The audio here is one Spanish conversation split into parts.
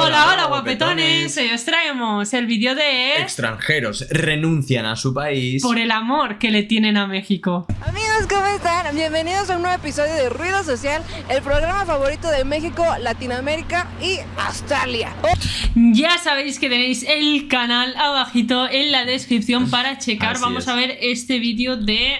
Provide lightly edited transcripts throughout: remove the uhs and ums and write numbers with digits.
Hola, guapetones. Hoy os traemos el vídeo de... Extranjeros renuncian a su país por el amor que le tienen a México. Amigos, ¿cómo están? Bienvenidos a un nuevo episodio de Ruido Social, el programa favorito de México, Latinoamérica y Australia. Ya sabéis que tenéis el canal abajito en la descripción para checar. Vamos a ver este vídeo de...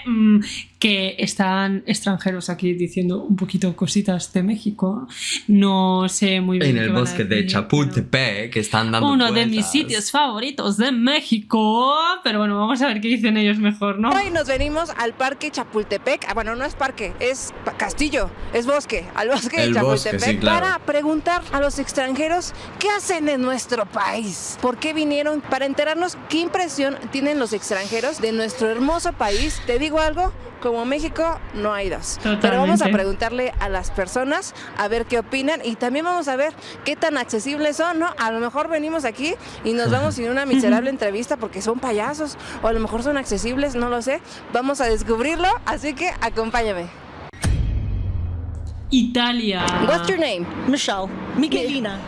que están extranjeros aquí diciendo un poquito cositas de México. No sé muy bien. En el bosque de Chapultepec, que están dando uno vueltas. de mis sitios favoritos de México. Pero bueno, vamos a ver qué dicen ellos mejor, ¿no? Hoy nos venimos al parque Chapultepec. Bueno, no es parque, es castillo, es bosque. Al bosque de Chapultepec, sí, claro. Para preguntar a los extranjeros qué hacen en nuestro país. ¿Por qué vinieron? Para enterarnos qué impresión tienen los extranjeros de nuestro hermoso país. Te digo algo, como México no hay dos. Totalmente. Pero vamos a preguntarle a las personas a ver qué opinan y también vamos a ver qué tan accesibles son, ¿no? A lo mejor venimos aquí y nos vamos sin una miserable entrevista porque son payasos, o a lo mejor son accesibles, no lo sé. Vamos a descubrirlo, así que acompáñame. Italia. What's your name? Michelle. Miguelina.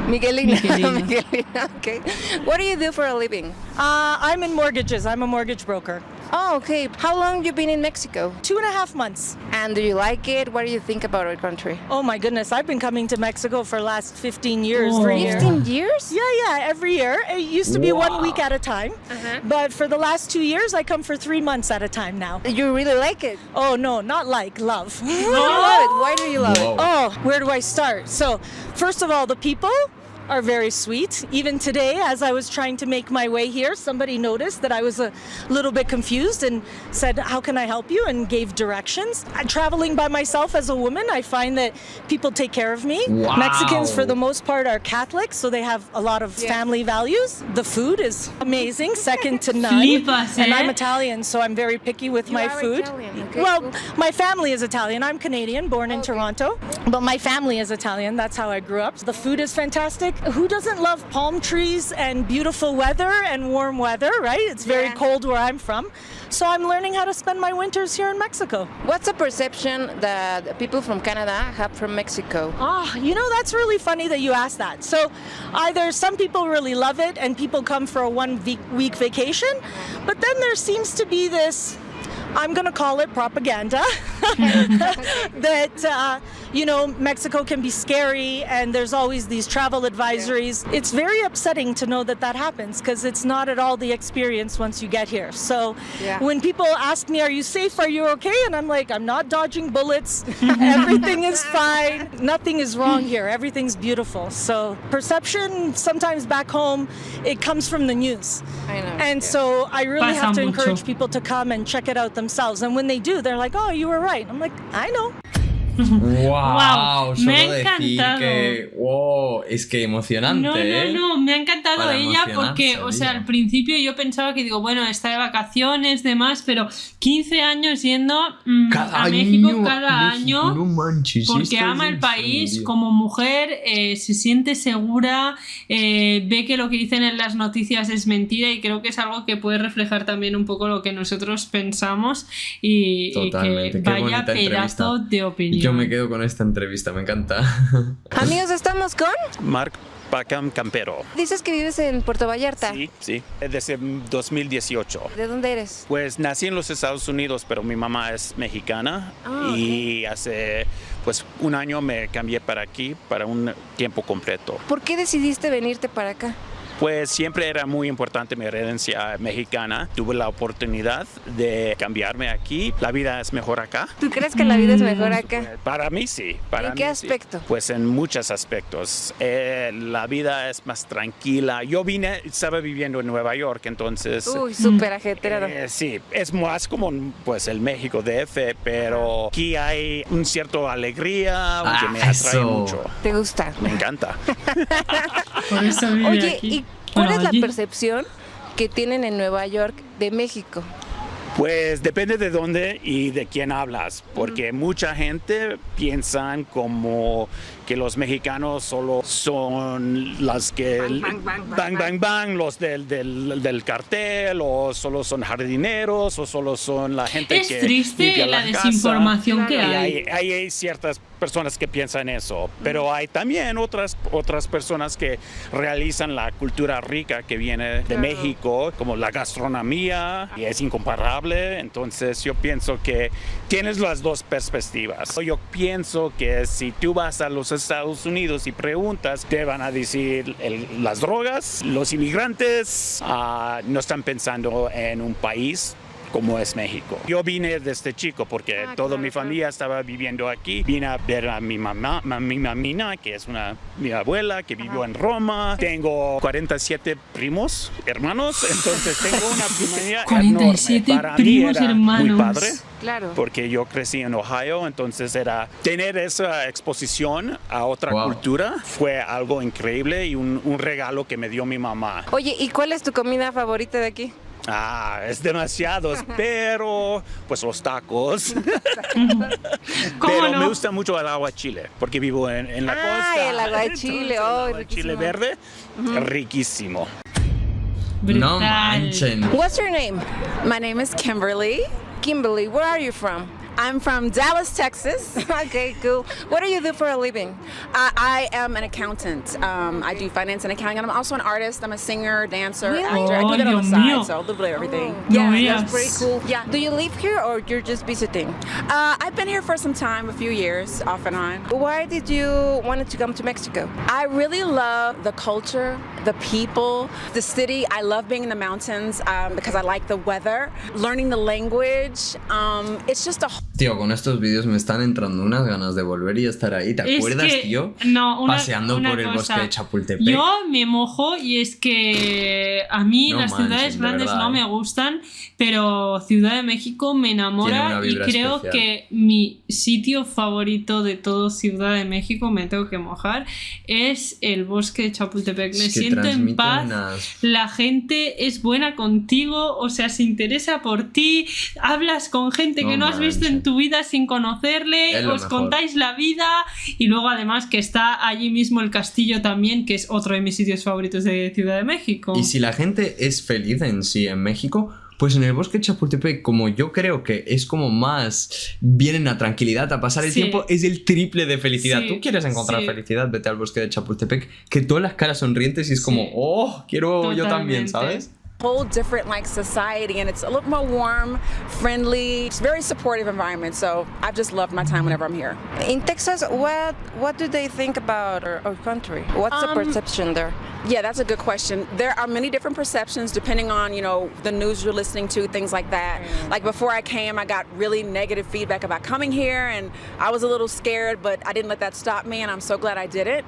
Miguelina. Miguelina. Miguelina, okay. What do you do for a living? I'm in mortgages. I'm a mortgage broker. Oh, okay. How long have you been in Mexico? 2.5 months. And do you like it? What do you think about our country? Oh my goodness, I've been coming to Mexico for the last 15 years. Oh. 15 years? Yeah, every year. It used to be 1 week at a time. But for the last 2 years, I come for 3 months at a time now. You really like it? Oh no, not like, love. You love it. Why do you love it? Oh, where do I start? So, first of all, the people are very sweet. Even today, as I was trying to make my way here, somebody noticed that I was a little bit confused and said, how can I help you? And gave directions. Traveling by myself as a woman, I find that people take care of me. Wow. Mexicans, for the most part, are Catholic, so they have a lot of family values. The food is amazing, second to none. Flipas, And I'm Italian, so I'm very picky with my food. Italian, okay, Well, cool. my family is Italian. I'm Canadian, born in Toronto, but my family is Italian. That's how I grew up. The food is fantastic. Who doesn't love palm trees and beautiful weather and warm weather, right? It's very cold where I'm from. So I'm learning how to spend my winters here in Mexico. What's a perception that people from Canada have from Mexico? You know, that's really funny that you asked that. So either some people really love it and people come for a 1 week vacation, but then there seems to be this, I'm going to call it propaganda, that, you know, Mexico can be scary and there's always these travel advisories. Yeah. It's very upsetting to know that that happens because it's not at all the experience once you get here. So when people ask me, are you safe? Are you okay? And I'm like, I'm not dodging bullets. Everything is fine. Nothing is wrong here. Everything's beautiful. So perception sometimes back home, it comes from the news. I know. And so I really have to mucho. encourage people to come and check it out themselves. And when they do, they're like, oh, you were right. I'm like, I know. Wow, solo me ha decir encantado. que, wow, es que emocionante. No, me ha encantado Para ella emocionarse, porque, o sea, al principio yo pensaba que digo, bueno, está de vacaciones, demás, pero 15 años yendo a México cada año, no manches, porque esto ama es el en país, serio. como mujer se siente segura, ve que lo que dicen en las noticias es mentira y creo que es algo que puede reflejar también un poco lo que nosotros pensamos y Totalmente, que qué vaya bonita pedazo entrevista. de opinión. Yo me quedo con esta entrevista, me encanta. Amigos, estamos con... Marc Pacam Campero. Dices que vives en Puerto Vallarta. Sí, desde 2018. ¿De dónde eres? Pues nací en los Estados Unidos, pero mi mamá es mexicana y hace pues 1 año me cambié para aquí para un tiempo completo. ¿Por qué decidiste venirte para acá? Pues siempre era muy importante mi herencia mexicana. Tuve la oportunidad de cambiarme aquí. La vida es mejor acá. ¿Tú crees que la vida es mejor acá? Para mí sí. ¿En qué aspecto? Sí. Pues en muchos aspectos. La vida es más tranquila. Yo estaba viviendo en Nueva York, entonces... Uy, súper ajetreado. Sí, es más como pues el México DF, pero aquí hay un cierto alegría que me atrae eso. mucho. ¿Te gusta? Me encanta. Por eso vive Oye, aquí. ¿y cuál Bueno, es la allí. percepción que tienen en Nueva York de México? Pues depende de dónde y de quién hablas, porque mucha gente piensan como que los mexicanos solo son las que bang, los del cartel, o solo son jardineros, o solo son la gente es que triste limpia la casa. desinformación que Y hay ciertas personas que piensan eso, pero hay también otras personas que realizan la cultura rica que viene de México, como la gastronomía, y es incomparable. Entonces yo pienso que tienes las dos perspectivas. Yo pienso que si tú vas a los Estados Unidos y preguntas, te van a decir las drogas, los inmigrantes no están pensando en un país como es México. Yo vine desde chico porque toda mi familia estaba viviendo aquí. Vine a ver a mi mamá, mi mamina, que es mi abuela, que vivió en Roma. Tengo 47 hermanos, entonces tengo una familia 47 enorme. Para primos mí era hermanos. muy padre. Claro. Porque yo crecí en Ohio, entonces era tener esa exposición a otra cultura fue algo increíble y un regalo que me dio mi mamá. Oye, ¿y cuál es tu comida favorita de aquí? Es demasiados, pero pues los tacos. Pero me gusta mucho el aguachile, porque vivo en la costa. El aguachile, Chile verde, riquísimo. Brutal. No manchen. What's your name? My name is Kimberly. Kimberly, where are you from? I'm from Dallas, Texas. Okay, cool. What do you do for a living? I am an accountant. I do finance and accounting, and I'm also an artist. I'm a singer, dancer, actor. I do that on the side, so a little bit of everything. That's pretty cool. Yeah. Do you live here or you're just visiting? I've been here for some time, a few years, off and on. Why did you want to come to Mexico? I really love the culture, the people, the city. I love being in the mountains because I like the weather, learning the language. It's just a Tío, con estos vídeos me están entrando unas ganas de volver y estar ahí. ¿Te acuerdas, tío? No, paseando por el bosque de Chapultepec. Yo me mojo y es que a mí las ciudades grandes no me gustan, pero Ciudad de México me enamora y creo especial. Que mi sitio favorito de todo Ciudad de México, me tengo que mojar, es el bosque de Chapultepec. Me siento en paz, la gente es buena contigo, o sea, se interesa por ti, hablas con gente que no has visto en tu vida sin conocerle, os contáis la vida y luego además que está allí mismo el castillo también, que es otro de mis sitios favoritos de Ciudad de México. Y si la gente es feliz en sí en México, pues en el bosque de Chapultepec, como yo creo que es como más vienen a tranquilidad, a pasar el tiempo, es el triple de felicidad. Tú quieres encontrar felicidad, vete al bosque de Chapultepec, que todas las caras sonrientes y es como, quiero yo también, ¿sabes? whole different like society, and it's a little more warm, friendly. It's a very supportive environment. So I've just loved my time whenever I'm here. In Texas, what do they think about our country? What's the perception there? Yeah, that's a good question. There are many different perceptions depending on, you know, the news you're listening to, things like that. Like before I came, I got really negative feedback about coming here, and I was a little scared, but I didn't let that stop me, and I'm so glad I did it.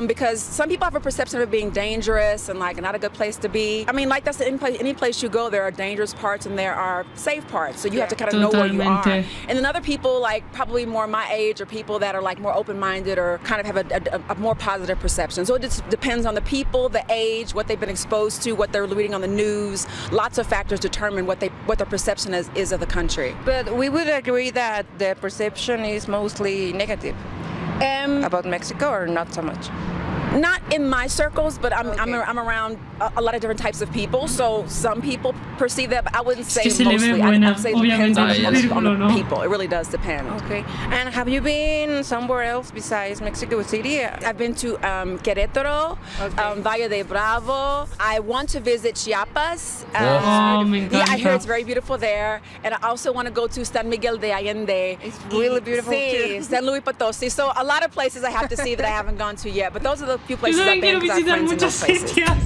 Because some people have a perception of it being dangerous and like not a good place to be. I mean, like that's any place you go, there are dangerous parts and there are safe parts. So you have to kind of know where you are. And then other people, like probably more my age, or people that are like more open-minded or kind of have a more positive perception. So it just depends on the people, the age, what they've been exposed to, what they're reading on the news. Lots of factors determine what their perception is of the country. But we would agree that the perception is mostly negative about Mexico, or not so much? Not in my circles, but I'm around a lot of different types of people. So some people perceive that, but I wouldn't say mostly. I'd say it depends on the people. It really does depend. Okay. And have you been somewhere else besides Mexico City? I've been to Querétaro, Valle de Bravo. I want to visit Chiapas. Yeah, I hear it's very beautiful there. And I also want to go to San Miguel de Allende. It's really beautiful too. San Luis Potosí. So a lot of places I have to see that I haven't gone to yet. But those are the few places Yo I've been quiero because I have visitar friends in muchos those places. sitios.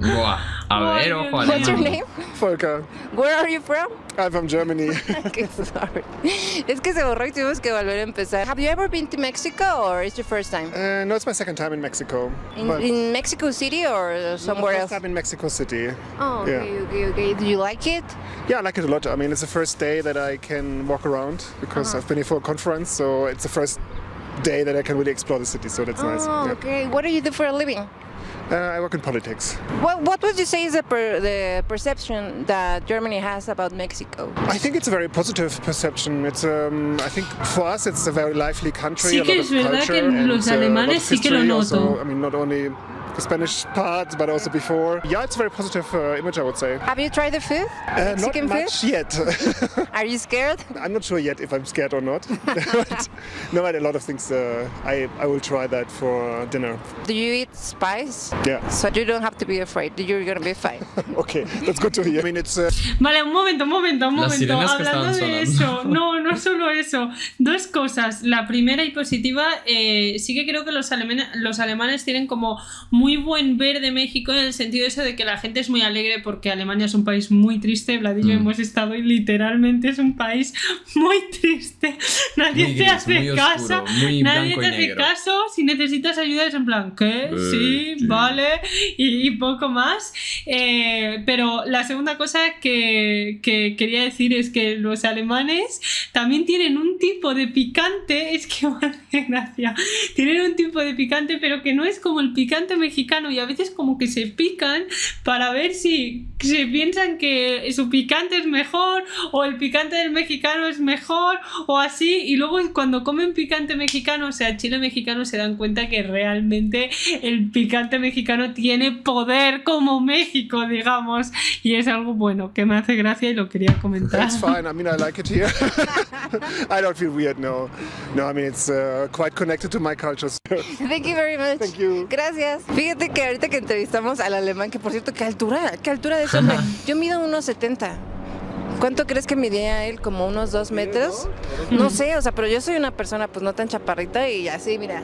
Buah, a ver, ojo al What's your name? Volker. Where are you from? I'm from Germany. Okay, sorry. Es que se borró y tuvimos que volver a empezar. Have you ever been to Mexico, or is your first time? No, it's my second time in Mexico. In Mexico City or somewhere else? First time in Mexico City. Oh, okay. Do you like it? Yeah, I like it a lot. I mean, it's the first day that I can walk around because I've been here for a conference, so it's the first day that I can really explore the city, so that's nice. Oh, okay. What do you do for a living? I work in politics. What would you say is the perception that Germany has about Mexico? I think it's a very positive perception. It's I think for us it's a very lively country. Sí que es verdad que los alemanes sí que lo noto. Also, I mean, not only the Spanish part, but also before. Yeah, it's a very positive image, I would say. Have you tried the food? Mexican not much food? Yet. Are you scared? I'm not sure yet if I'm scared or not. But no, a lot of things. I will try that for dinner. Do you eat spice? Yeah. So you don't have to be afraid. You're gonna be fine. Okay, that's good to hear. I mean, it's. Vale, un momento. Las sirenas que Hablando estaban de sonando. eso, no solo eso. Dos cosas. La primera y positiva, sí que creo que los alemanes tienen como muy buen ver de México en el sentido eso de que la gente es muy alegre porque Alemania es un país muy triste. Vlad y yo hemos estado y literalmente es un país muy triste. Nadie muy te gris, hace muy caso. oscuro, muy Nadie blanco te y hace negro. caso. Si necesitas ayuda es en plan, ¿qué? Sí, sí. vale. Y poco más. Pero la segunda cosa que quería decir es que los alemanes también tienen un tipo de picante. Es que me hace gracia. Tienen un tipo de picante, pero que no es como el picante mexicano. Y a veces como que se pican para ver si se piensan que su picante es mejor o el picante del mexicano es mejor o así, y luego cuando comen picante mexicano, o sea, chile mexicano, se dan cuenta que realmente el picante mexicano tiene poder como México, digamos, y es algo bueno que me hace gracia y lo quería comentar. It's fine. I mean, I like it here. I don't feel weird. No. I mean, it's quite connected to my culture. So. Thank you very much. Thank you. Gracias. Fíjate que ahorita que entrevistamos al alemán, que por cierto, qué altura de ese hombre. Yo mido 1.70. ¿Cuánto crees que midía él? ¿Como unos 2 metros? No sé, o sea, pero yo soy una persona pues no tan chaparrita y así, mira,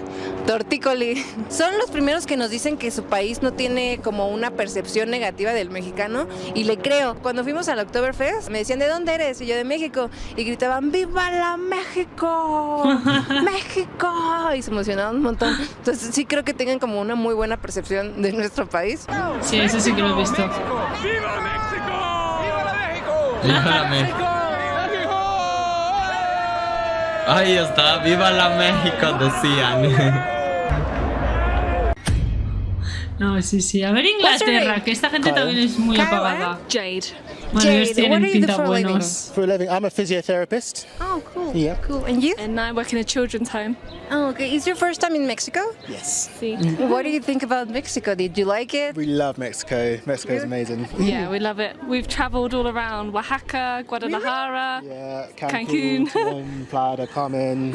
tortícoli. Son los primeros que nos dicen que su país no tiene como una percepción negativa del mexicano y le creo. Cuando fuimos al Oktoberfest me decían, ¿de dónde eres? Y yo, de México. Y gritaban, ¡Viva la México! ¡México! Y se emocionaban un montón. Entonces sí creo que tengan como una muy buena percepción de nuestro país. Sí, eso sí que lo he visto. ¡Viva México! ¡Viva la México! Ahí está, ¡viva la México! Decían. No, sí. A ver Inglaterra, que esta gente también es muy apagada. Jade. Bueno, ellos Jade, tienen what do you do pinta for a living? buenos. For a living, I'm a physiotherapist. Oh, cool. Yeah. Cool. And you? And I work in a children's home. Oh, okay. Is your first time in Mexico? Yes. See? What do you think about Mexico? Did you like it? We love Mexico. Mexico is amazing. Yeah, we love it. We've travelled all around Oaxaca, Guadalajara, Yeah, Cancun. Tulum, Playa del Carmen.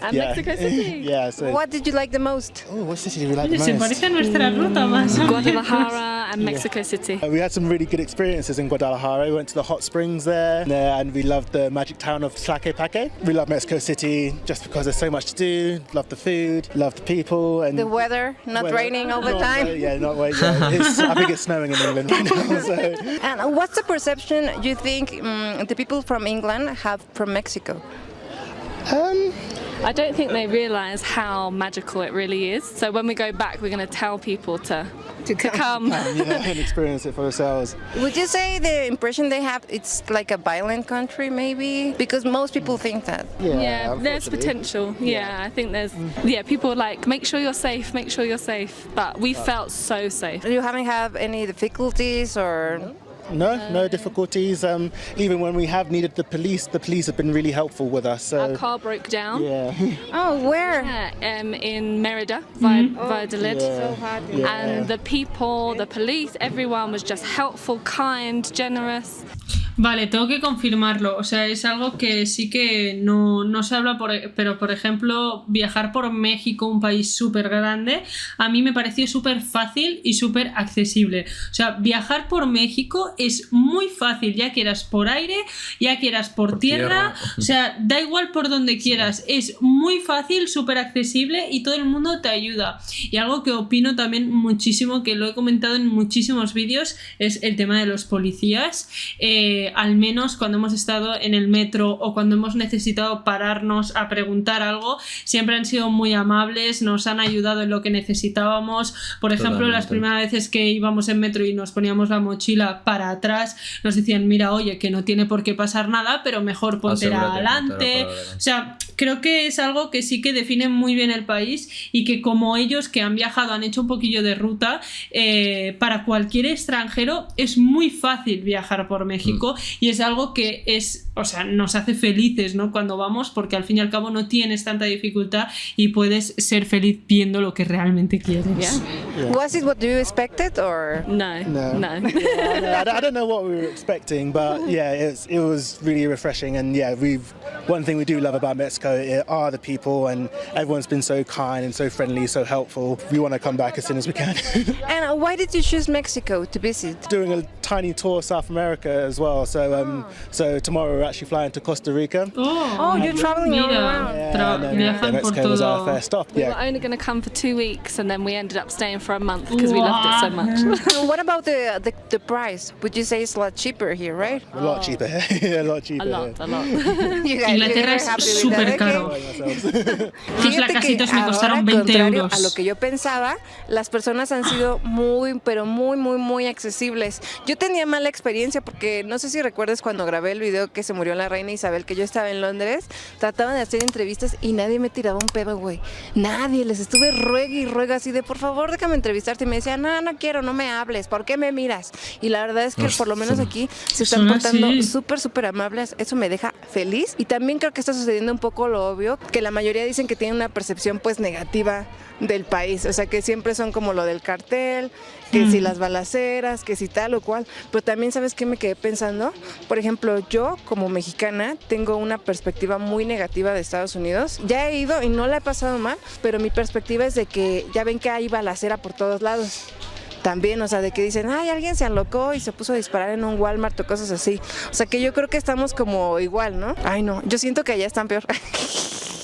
and Mexico City. Yeah, so. What did you like the most? Oh, what city do we like the Se most? parece a nuestra ruta más o menos. Guadalajara and Mexico City. We had some really good experiences in Guadalajara. We went to the hot springs there and we loved the magic town of Tlaquepaque. We love Mexico City just because there's so much to do. Love the food, love the people, and The weather, not weather. raining all the Not- time. Yeah, not wait. Yeah. I think it's snowing in England right now. So. And what's the perception you think the people from England have from Mexico? I don't think they realise how magical it really is. So when we go back, we're going to tell people to come. Yeah, and experience it for ourselves. Would you say the impression they have it's like a violent country, maybe? Because most people think that. Yeah, there's unfortunately. potential. Yeah, I think there's. Yeah, people are like, make sure you're safe, make sure you're safe. But we felt so safe. You haven't had any difficulties or... No difficulties. Even when we have needed the police have been really helpful with us. So. Our car broke down. Yeah. Oh, where? In Merida, Valladolid. Yeah. And the people, the police, everyone was just helpful, kind, generous. Vale, tengo que confirmarlo. O sea, es algo que sí que no se habla, pero por ejemplo, viajar por México, un país súper grande, a mí me pareció súper fácil y súper accesible. O sea, viajar por México es muy fácil, ya quieras por aire, ya quieras por tierra. O sea, da igual por donde quieras. Es muy fácil, súper accesible y todo el mundo te ayuda. Y algo que opino también muchísimo, que lo he comentado en muchísimos vídeos, es el tema de los policías. al menos cuando hemos estado en el metro o cuando hemos necesitado pararnos a preguntar algo, siempre han sido muy amables, nos han ayudado en lo que necesitábamos. Por ejemplo, las primeras veces que íbamos en metro y nos poníamos la mochila para atrás, nos decían, mira, oye, que no tiene por qué pasar nada, pero mejor ponte adelante. O sea, creo que es algo que sí que define muy bien el país y que como ellos que han viajado, han hecho un poquillo de ruta, para cualquier extranjero es muy fácil viajar por México y es algo que o sea, nos hace felices, ¿no? Cuando vamos, porque al fin y al cabo no tienes tanta dificultad y puedes ser feliz viendo lo que realmente quieres. Yeah. Was it what you expected or no? I don't know what we were expecting, but yeah, it was really refreshing. And yeah, one thing we do love about Mexico are the people, and everyone's been so kind and so friendly, so helpful. We want to come back as soon as we can. And why did you choose Mexico to visit? Doing a tiny tour of South America as well. So tomorrow we're actually flying to Costa Rica. Oh, you're traveling all around. Mexico was our first stop. We were only going to come for 2 weeks, and then we ended up staying for a month because we loved it so much. What about the price? Would you say it's a lot cheaper here, right? A lot cheaper. A lot cheaper. A lot. Inglaterra es súper caro. Las casitas me costaron 20 euros. A lo que yo pensaba, las personas han sido muy, pero muy accesibles. Yo tenía mala experiencia porque no sé si recuerdas cuando grabé el video que se murió la reina Isabel, que yo estaba en Londres, trataban de hacer entrevistas y nadie me tiraba un pedo, güey. Nadie, les estuve ruegue y ruega así de, por favor, déjame entrevistarte. Y me decían, no quiero, no me hables, ¿por qué me miras? Y la verdad es que por lo menos aquí se están portando súper amables. Eso me deja feliz. Y también creo que está sucediendo un poco lo obvio, que la mayoría dicen que tienen una percepción pues negativa del país, o sea que siempre son como lo del cartel, que si las balaceras, que si tal o cual, pero también ¿sabes qué me quedé pensando? Por ejemplo, yo como mexicana tengo una perspectiva muy negativa de Estados Unidos, ya he ido y no la he pasado mal, pero mi perspectiva es de que ya ven que hay balacera por todos lados. También, o sea, de que dicen, ay, alguien se alocó y se puso a disparar en un Walmart o cosas así. O sea, que yo creo que estamos como igual, ¿no? Ay, no, yo siento que allá están peor.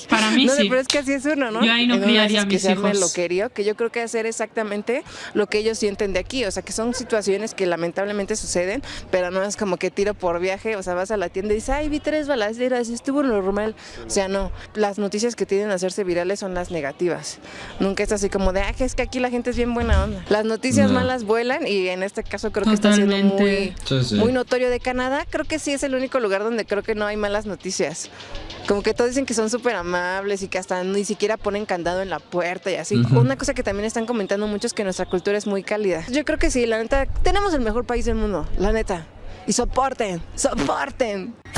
Para mí no, sí. Pero es que así es uno, ¿no? Yo ahí no criaría a mis hijos. Lo quería, que yo creo que hacer exactamente lo que ellos sienten de aquí. O sea, que son situaciones que lamentablemente suceden, pero no es como que tiro por viaje. O sea, vas a la tienda y dices, ay, vi 3 balaceras, estuvo normal. O sea, no. Las noticias que tienden a hacerse virales son las negativas. Nunca es así como de, es que aquí la gente es bien buena onda. Las noticias malas vuelan y en este caso creo que está siendo muy notorio de Canadá. Creo que sí es el único lugar donde creo que no hay malas noticias. Como que todos dicen que son súper amables y que hasta ni siquiera ponen candado en la puerta y así. Una cosa que también están comentando mucho es que nuestra cultura es muy cálida. Yo creo que sí, la neta, tenemos el mejor país del mundo, la neta. Y soporten.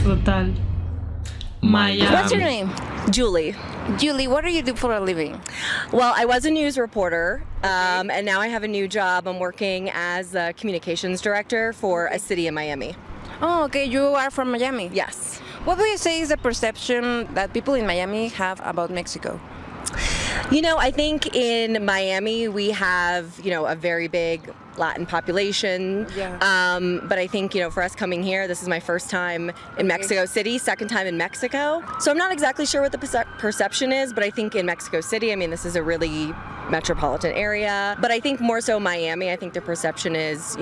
Total. Miami. What's your name? Julie. Julie, what do you do for a living? Well, I was a news reporter, and now I have a new job. I'm working as a communications director for a city in Miami. Oh, okay. You are from Miami? Yes. What would you say is the perception that people in Miami have about Mexico? You know, I think in Miami we have, a very big Latin population. Yeah. But I think, for us coming here, this is my first time in Mexico City, second time in Mexico. So I'm not exactly sure what the perception is, but I think in Mexico City, this is a really metropolitan area. But I think more so Miami, I think the perception is,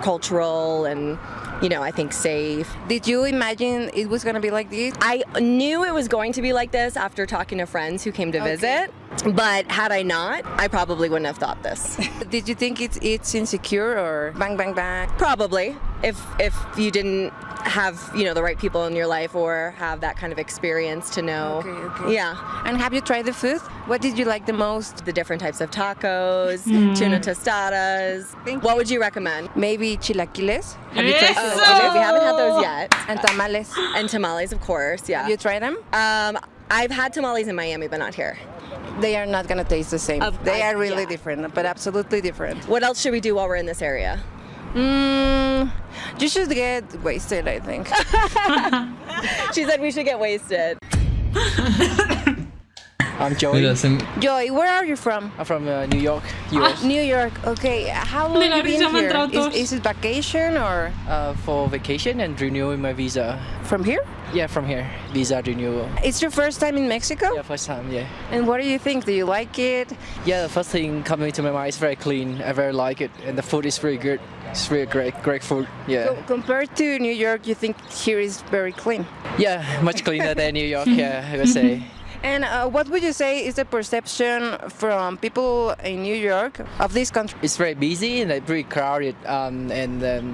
cultural and, I think safe. Did you imagine it was going to be like this? I knew it was going to be like this after talking to friends who came to visit. But had I not, I probably wouldn't have thought this. Did you think it's insecure or bang, bang, bang? Probably. If you didn't have, the right people in your life or have that kind of experience to know. Okay. Yeah. And have you tried the food? What did you like the most? The different types of tacos, tuna tostadas. What would you recommend? Maybe chilaquiles. Have you tried chilaquiles? We haven't had those yet. And tamales. And tamales, of course, yeah. Have you tried them? I've had tamales in Miami, but not here. They are not going to taste the same. They are really different, but absolutely different. What else should we do while we're in this area? You should get wasted, I think. She said we should get wasted. I'm Joey. Joey, where are you from? I'm from New York, US. New York, okay. How long have you been here? Is it vacation or? For vacation and renewing my visa. From here? Yeah, from here. Visa renewal. It's your first time in Mexico? Yeah, first time, yeah. And what do you think? Do you like it? Yeah, the first thing coming to my mind is very clean. I very like it. And the food is very good. It's really great food, yeah. Compared to New York, you think here is very clean? Yeah, much cleaner than New York, yeah, I would say. And what would you say is the perception from people in New York of this country? It's very busy and very crowded, and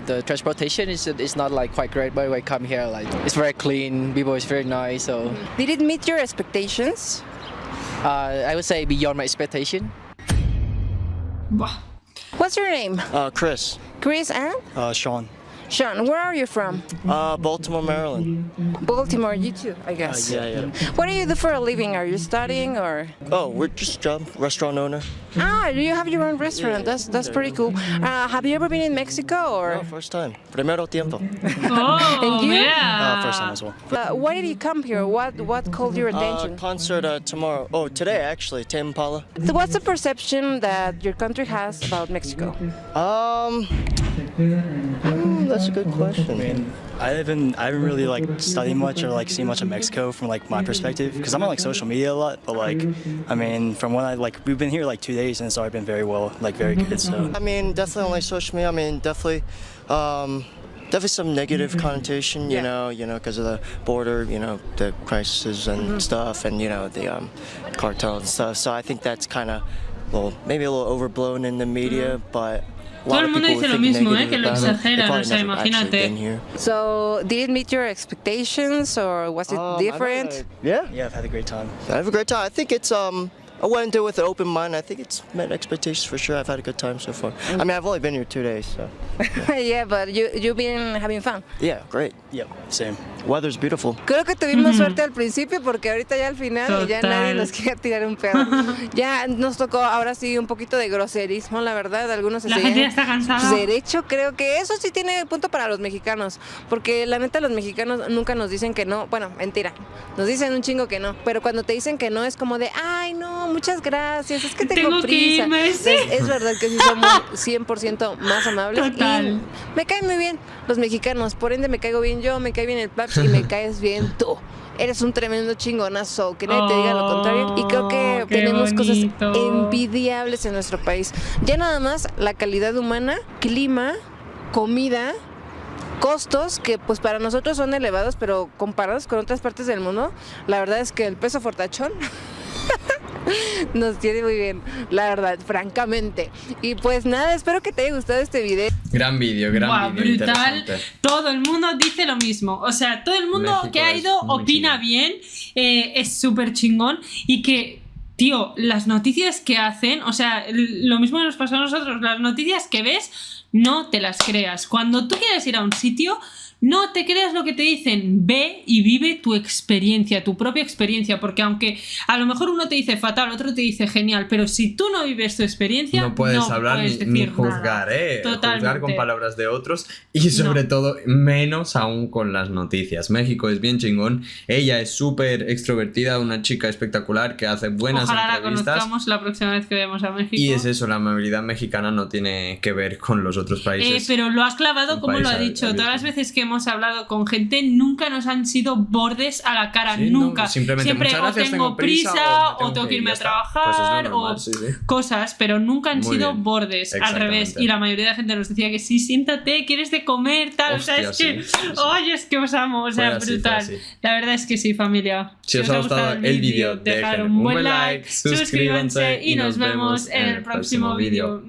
the transportation is not like quite great. But when I come here, like it's very clean. People is very nice. So did it meet your expectations? I would say beyond my expectation. What's your name? Chris. Chris and? Sean. Sean, where are you from? Baltimore, Maryland. Baltimore, you too, I guess. Yeah. What do you do for a living? Are you studying or? Oh, we're just a job, restaurant owner. Ah, you have your own restaurant. That's pretty cool. Have you ever been in Mexico or? No, first time. Primero tiempo. And you? Yeah. First time as well. Why did you come here? What called your attention? Concert tomorrow. Oh, today actually, Tame Impala. So what's the perception that your country has about Mexico? That's a good question. I mean, I haven't really like studied much or like seen much of Mexico from like my perspective because I'm on like social media a lot. But like, I mean, from when we've been here like 2 days and it's already been very well, like very good. So I mean, definitely on like social media. I mean, definitely some negative connotation, you know, because of the border, the crisis and stuff, and the cartel and stuff. So I think that's kind of, maybe a little overblown in the media, but. Todo el mundo dice lo mismo, que lo exageran, o sea, imagínate. So, did it meet your expectations or was it different? Yeah, I've had a great time. I have a great time. I think it's I went into it with an open mind. I think it's met expectations for sure. I've had a good time so far. I mean, I've only been here 2 days, so. Yeah, but you've been having fun. Yeah, great. Yep, same. Weather's beautiful. Creo que tuvimos suerte al principio porque ahorita ya al final ya nadie nos quiere tirar un pedo. Ya nos tocó ahora sí un poquito de groserismo, la verdad. Algunos se La gente ya está cansada. De hecho, creo que eso sí tiene punto para los mexicanos. Porque la neta, los mexicanos nunca nos dicen que no. Bueno, mentira. Nos dicen un chingo que no. Pero cuando te dicen que no es como de, ay, no, muchas gracias. Es que tengo prisa. Que irme, sí. Es verdad que sí somos 100% más amables. Total. Y me caen muy bien los mexicanos. Por ende, me caigo bien yo, me cae bien el Paps y me caes bien tú. Eres un tremendo chingonazo, que nadie te diga lo contrario. Y creo que tenemos cosas envidiables en nuestro país. Ya nada más la calidad humana, clima, comida, costos que pues para nosotros son elevados, pero comparados con otras partes del mundo, la verdad es que el peso fortachón nos tiene muy bien, la verdad, francamente. Y pues nada, espero que te haya gustado este video. Gran vídeo, brutal. Todo el mundo dice lo mismo. O sea, todo el mundo México que ha ido opina bien. Es súper chingón. Y que, tío, las noticias que hacen, o sea, lo mismo que nos pasó a nosotros, las noticias que ves, no te las creas. Cuando tú quieres ir a un sitio, no te creas lo que te dicen, ve y vive tu experiencia, tu propia experiencia, porque aunque a lo mejor uno te dice fatal, otro te dice genial, pero si tú no vives tu experiencia, no puedes hablar ni juzgar, juzgar con palabras de otros y sobre todo menos aún con las noticias. México es bien chingón, ella es súper extrovertida, una chica espectacular que hace buenas entrevistas. Ojalá la conozcamos la próxima vez que vayamos a México. Y es eso, la amabilidad mexicana no tiene que ver con los otros países. Pero lo has clavado como lo ha dicho, todas las veces que hemos hablado con gente nunca nos han sido bordes a la cara, nunca. No, simplemente siempre o tengo prisa o tengo que irme a trabajar pues cosas, pero nunca han sido bordes, al revés. Y la mayoría de la gente nos decía que sí, siéntate, quieres de comer, tal. Hostia, o sea, es que oye, es que os amo, o sea, brutal. La verdad es que sí, familia. Si os ha gustado el vídeo, dejar un buen like, suscríbanse y nos vemos en el próximo vídeo.